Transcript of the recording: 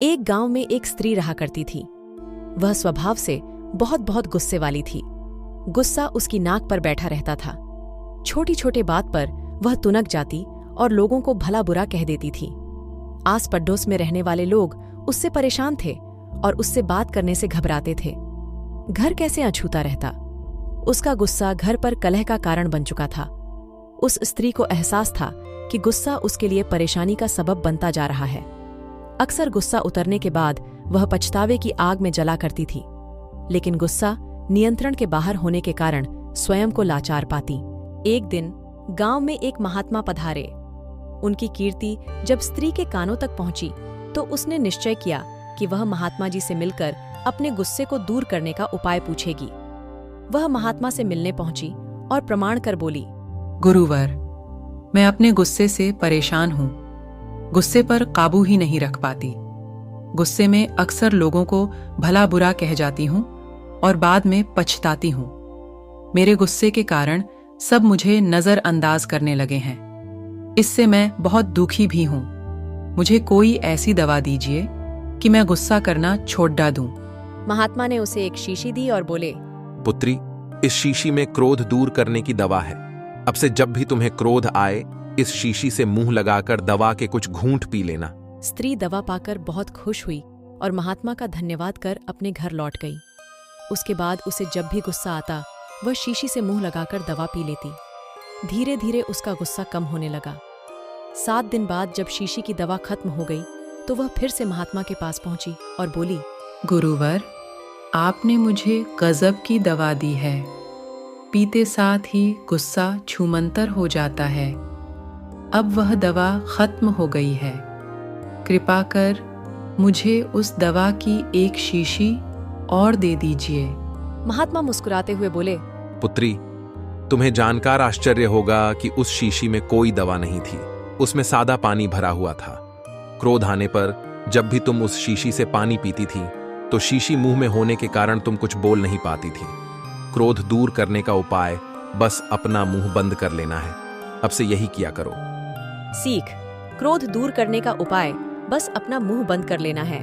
एक गांव में एक स्त्री रहा करती थी। वह स्वभाव से बहुत बहुत गुस्से वाली थी। गुस्सा उसकी नाक पर बैठा रहता था। छोटी छोटी बात पर वह तुनक जाती और लोगों को भला बुरा कह देती थी। आस पड़ोस में रहने वाले लोग उससे परेशान थे और उससे बात करने से घबराते थे। घर कैसे अछूता रहता। उसका गुस्सा घर पर कलह का कारण बन चुका था। उस स्त्री को एहसास था कि गुस्सा उसके लिए परेशानी का सबब बनता जा रहा है। अक्सर गुस्सा उतरने के बाद वह पछतावे की आग में जला करती थी, लेकिन गुस्सा नियंत्रण के बाहर होने के कारण स्वयं को लाचार पाती। एक दिन गांव में एक महात्मा पधारे। उनकी कीर्ति जब स्त्री के कानों तक पहुंची तो उसने निश्चय किया कि वह महात्मा जी से मिलकर अपने गुस्से को दूर करने का उपाय पूछेगी। वह महात्मा से मिलने पहुंची और प्रमाण कर बोली, गुरुवर, मैं अपने गुस्से से परेशान हूँ। गुस्से पर काबू ही नहीं रख पाती। गुस्से में अक्सर लोगों को भला बुरा कह जाती हूँ और बाद में पछताती हूँ। मेरे गुस्से के कारण सब मुझे नजरअंदाज करने लगे हैं। इससे मैं बहुत दुखी भी हूँ। मुझे कोई ऐसी दवा दीजिए कि मैं गुस्सा करना छोड़ दूं। महात्मा ने उसे एक शीशी दी और बोले, पुत्री, इस शीशी में क्रोध दूर करने की दवा है। अब से जब भी तुम्हें क्रोध आए, इस शीशी से मुंह लगाकर दवा के कुछ घूंट पी लेना। स्त्री दवा पाकर बहुत खुश हुई और महात्मा का धन्यवाद कर अपने घर लौट गई। उसके बाद उसे जब भी गुस्सा आता वह शीशी से मुंह लगाकर दवा पी लेती। धीरे धीरे उसका गुस्सा कम होने लगा। 7 दिन बाद जब शीशी की दवा खत्म हो गई तो वह फिर से महात्मा के पास पहुंची और बोली, गुरुवर, आपने मुझे गजब की दवा दी है। पीते साथ ही गुस्सा छूमंतर हो जाता है। अब वह दवा खत्म हो गई है। कृपा कर मुझे उस दवा की एक शीशी और दे दीजिए। महात्मा मुस्कुराते हुए बोले, पुत्री, तुम्हें जानकर आश्चर्य होगा कि उस शीशी में कोई दवा नहीं थी। उसमें सादा पानी भरा हुआ था। क्रोध आने पर जब भी तुम उस शीशी से पानी पीती थी तो शीशी मुंह में होने के कारण तुम कुछ बोल नहीं पाती थी। क्रोध दूर करने का उपाय बस अपना मुंह बंद कर लेना है। अब से यही किया करो। सीख, क्रोध दूर करने का उपाय बस अपना मुंह बंद कर लेना है।